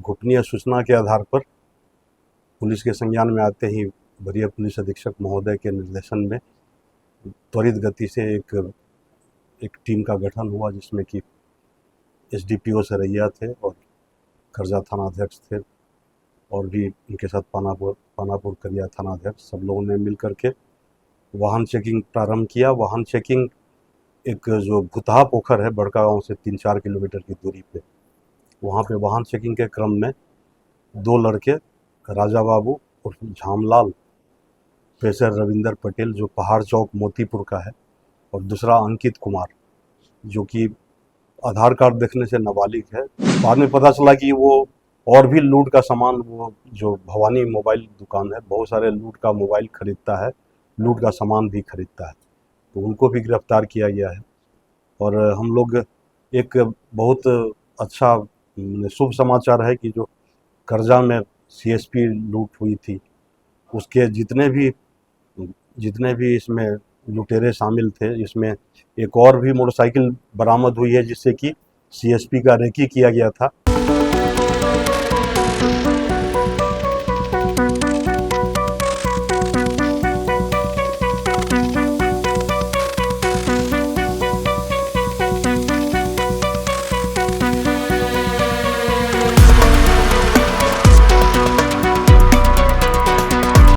गोपनीय सूचना के आधार पर पुलिस के संज्ञान में आते ही वरीय पुलिस अधीक्षक महोदय के निर्देशन में त्वरित गति से एक टीम का गठन हुआ, जिसमें कि एसडीपीओ सरैया थे और करजा थानाध्यक्ष थे और भी उनके साथ पानापुर करिया थानाध्यक्ष, सब लोगों ने मिल करके वाहन चेकिंग प्रारंभ किया। वाहन चेकिंग एक जो भुतहा पोखर है बड़का गांव से 3-4 किलोमीटर की दूरी पे, वहाँ पे वाहन चेकिंग के क्रम में 2 लड़के राजा बाबू और झामलाल पेशर रविंदर पटेल जो पहाड़ चौक मोतीपुर का है, और दूसरा अंकित कुमार जो कि आधार कार्ड देखने से नाबालिग है। बाद में पता चला कि वो और भी लूट का सामान, वो जो भवानी मोबाइल दुकान है, बहुत सारे लूट का मोबाइल खरीदता है, लूट का सामान भी खरीदता है, तो उनको भी गिरफ्तार किया गया है। और हम लोग एक बहुत अच्छा शुभ समाचार है कि जो करजा में सीएसपी लूट हुई थी, उसके जितने भी इसमें लुटेरे शामिल थे, इसमें एक और भी मोटरसाइकिल बरामद हुई है जिससे कि सीएसपी का रेकी किया गया था।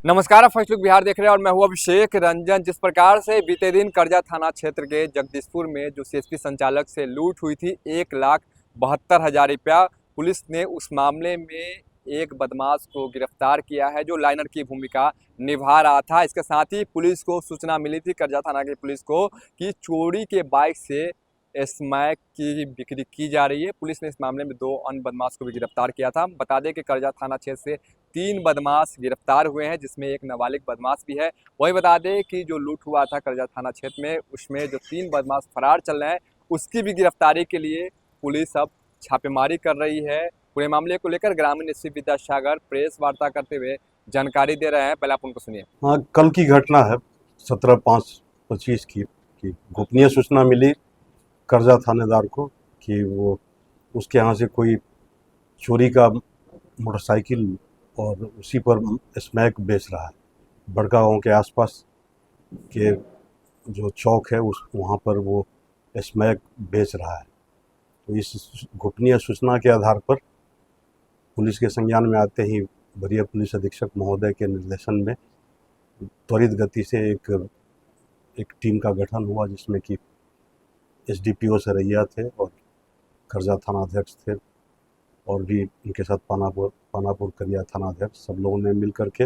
नमस्कार, आप फर्स्ट लुक बिहार देख रहे हैं और मैं हूं अभिषेक रंजन। जिस प्रकार से बीते दिन करजा थाना क्षेत्र के जगदीशपुर में जो सीएसपी संचालक से लूट हुई थी 1,72,000 रुपया, पुलिस ने उस मामले में एक बदमाश को गिरफ्तार किया है जो लाइनर की भूमिका निभा रहा था। इसके साथ ही पुलिस को सूचना मिली थी, करजा थाना की पुलिस को, कि चोरी के बाइक से स्मैक की बिक्री की जा रही है। पुलिस ने इस मामले में 2 अन्य बदमाश को भी गिरफ्तार किया था। बता दें कि करजा थाना क्षेत्र से 3 बदमाश गिरफ्तार हुए हैं, जिसमें एक नाबालिग बदमाश भी है। वही बता दें कि जो लूट हुआ था करजा थाना क्षेत्र में, उसमें जो 3 बदमाश फरार चल रहे हैं, उसकी भी गिरफ्तारी के लिए पुलिस अब छापेमारी कर रही है। पूरे मामले को लेकर ग्रामीण एसपी विद्यासागर प्रेस वार्ता करते हुए जानकारी दे रहे हैं। पहले आप उनको सुनिए। हाँ, कल की घटना है 17/5/25 की गोपनीय सूचना मिली करजा थानेदार को कि वो उसके यहाँ से कोई चोरी का मोटरसाइकिल और उसी पर स्मैक बेच रहा है। बड़का गांव के आसपास के जो चौक है वहाँ पर वो स्मैक बेच रहा है। तो इस गोपनीय सूचना के आधार पर पुलिस के संज्ञान में आते ही वरीय पुलिस अधीक्षक महोदय के निर्देशन में त्वरित गति से एक टीम का गठन हुआ, जिसमें कि एसडीपीओ सरैया थे और करजा थानाध्यक्ष थे और भी उनके साथ पानापुर करिया थानाध्यक्ष, सब लोगों ने मिल करके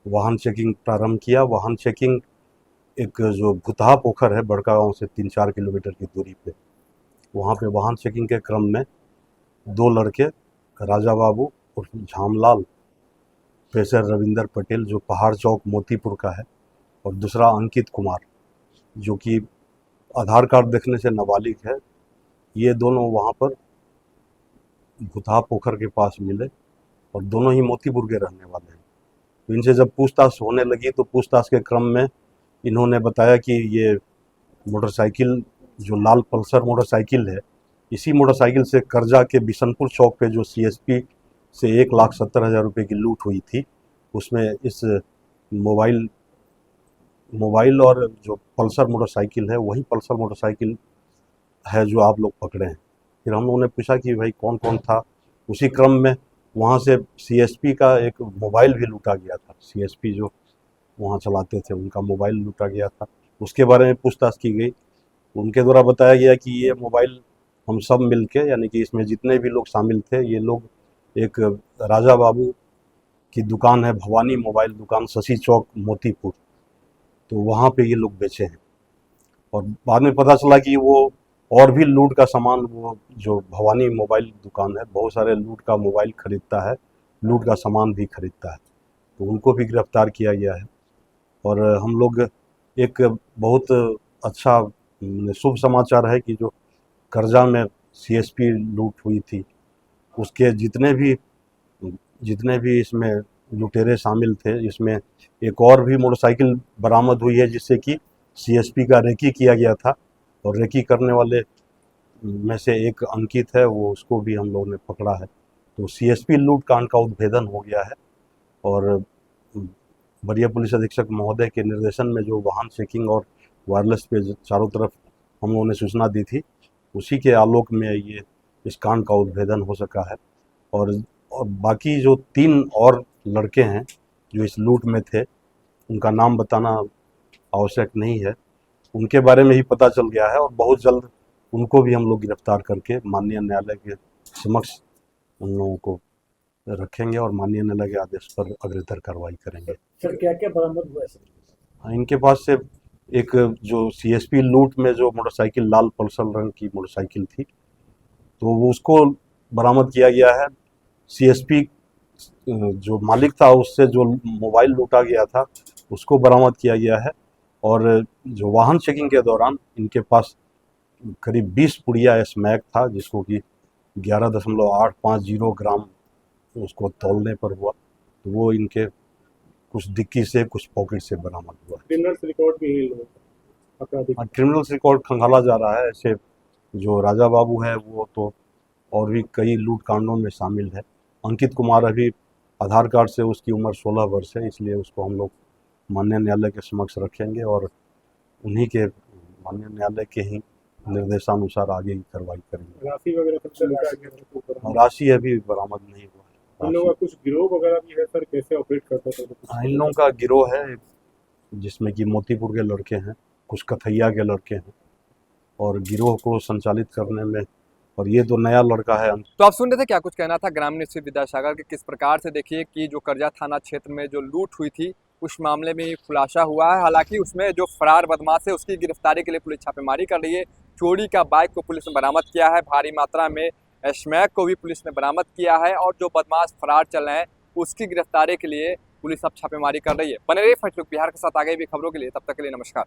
वाहन चेकिंग प्रारंभ किया। वाहन चेकिंग एक जो भुतहा पोखर है बड़का गांव से 3-4 किलोमीटर की दूरी पे, वहाँ पे वाहन चेकिंग के क्रम में 2 लड़के राजा बाबू और झामलाल पेशर रविंदर पटेल जो पहाड़ चौक मोतीपुर का है, और दूसरा अंकित कुमार जो कि आधार कार्ड देखने से नाबालिग है, ये दोनों वहाँ पर भुतहा पोखर के पास मिले और दोनों ही मोतीपुर के रहने वाले हैं। तो इनसे जब पूछताछ होने लगी तो पूछताछ के क्रम में इन्होंने बताया कि ये मोटरसाइकिल जो लाल पल्सर मोटरसाइकिल है, इसी मोटरसाइकिल से करजा के बिशनपुर चौक पे जो सीएसपी से 1,70,000 रुपये की लूट हुई थी, उसमें इस मोबाइल और जो पल्सर मोटरसाइकिल है वही पल्सर मोटरसाइकिल है जो आप लोग पकड़े हैं। फिर हम लोगों ने पूछा कि भाई कौन कौन था। उसी क्रम में वहाँ से सीएसपी का एक मोबाइल भी लूटा गया था। सीएसपी जो वहाँ चलाते थे उनका मोबाइल लूटा गया था, उसके बारे में पूछताछ की गई। उनके द्वारा बताया गया कि ये मोबाइल हम सब मिलके, यानी कि इसमें जितने भी लोग शामिल थे, ये लोग एक राजा बाबू की दुकान है भवानी मोबाइल दुकान, शशि चौक मोतीपुर, तो वहाँ पे ये लोग बेचे हैं। और बाद में पता चला कि वो और भी लूट का सामान, वो जो भवानी मोबाइल दुकान है, बहुत सारे लूट का मोबाइल खरीदता है, लूट का सामान भी खरीदता है, तो उनको भी गिरफ्तार किया गया है। और हम लोग एक बहुत अच्छा शुभ समाचार है कि जो करजा में सीएसपी लूट हुई थी, उसके जितने भी इसमें लुटेरे शामिल थे, इसमें एक और भी मोटरसाइकिल बरामद हुई है जिससे कि सीएसपी का रेकी किया गया था। और रेकी करने वाले में से एक अंकित है, वो उसको भी हम लोगों ने पकड़ा है तो सीएसपी लूट कांड का उद्भेदन हो गया है और वरीय पुलिस अधीक्षक महोदय के निर्देशन में जो वाहन चेकिंग और वायरलेस पे चारों तरफ हम लोगों ने सूचना दी थी, उसी के आलोक में ये इस कांड का उद्भेदन हो सका है। और बाकी जो 3 और लड़के हैं जो इस लूट में थे, उनका नाम बताना आवश्यक नहीं है, उनके बारे में ही पता चल गया है और बहुत जल्द उनको भी हम लोग गिरफ्तार करके माननीय न्यायालय के समक्ष उन लोगों को रखेंगे और माननीय न्यायालय के आदेश पर अग्रतर कार्रवाई करेंगे। सर क्या क्या बरामद हुआ है सर? इनके पास से एक जो सीएसपी लूट में जो मोटरसाइकिल लाल पल्सर रंग की मोटरसाइकिल थी, तो वो उसको बरामद किया गया है। सीएसपी जो मालिक था उससे जो मोबाइल लूटा गया था उसको बरामद किया गया है और जो वाहन चेकिंग के दौरान इनके पास करीब 20 पुड़िया स्मैक था, जिसको कि 11.850 ग्राम उसको तौलने पर हुआ, तो वो इनके कुछ डिक्की से कुछ पॉकेट से बरामद हुआ। क्रिमिनल रिकॉर्ड भी है इन लोगों का, आपराधिक क्रिमिनल रिकॉर्ड खंगाला जा रहा है। ऐसे जो राजा बाबू है वो तो और भी कई लूट कांडों में शामिल है। अंकित कुमार अभी आधार कार्ड से उसकी उम्र 16 वर्ष है, इसलिए उसको हम लोग माननीय न्यायालय के समक्ष रखेंगे और उन्हीं के माननीय न्यायालय के ही निर्देशानुसार आगे की कार्रवाई करेंगे। राशि वगैरह सबसे लुटा गया है। राशि अभी बरामद नहीं हुआ है। इन लोगों का कुछ गिरोह वगैरह भी है सर, कैसे ऑपरेट करता था? इन लोगों का गिरोह है जिसमें कि मोतीपुर के लड़के हैं, कुछ कथैया के लड़के हैं और गिरोह को संचालित करने में, और ये तो नया लड़का है। तो आप सुन रहे थे क्या कुछ कहना था ग्रामीण श्री विद्यासागर के, किस प्रकार से देखिए कि जो करजा थाना क्षेत्र में जो लूट हुई थी उस मामले में ये खुलासा हुआ है। हालांकि उसमें जो फरार बदमाश है उसकी गिरफ्तारी के लिए पुलिस छापेमारी कर रही है। चोरी का बाइक को पुलिस ने बरामद किया है, भारी मात्रा में स्मैक को भी पुलिस ने बरामद किया है और जो बदमाश फरार चल रहे हैं उसकी गिरफ्तारी के लिए पुलिस अब छापेमारी कर रही है। बने रहिए फर्स्ट लुक बिहार के साथ आगे भी खबरों के लिए, तब तक के लिए नमस्कार।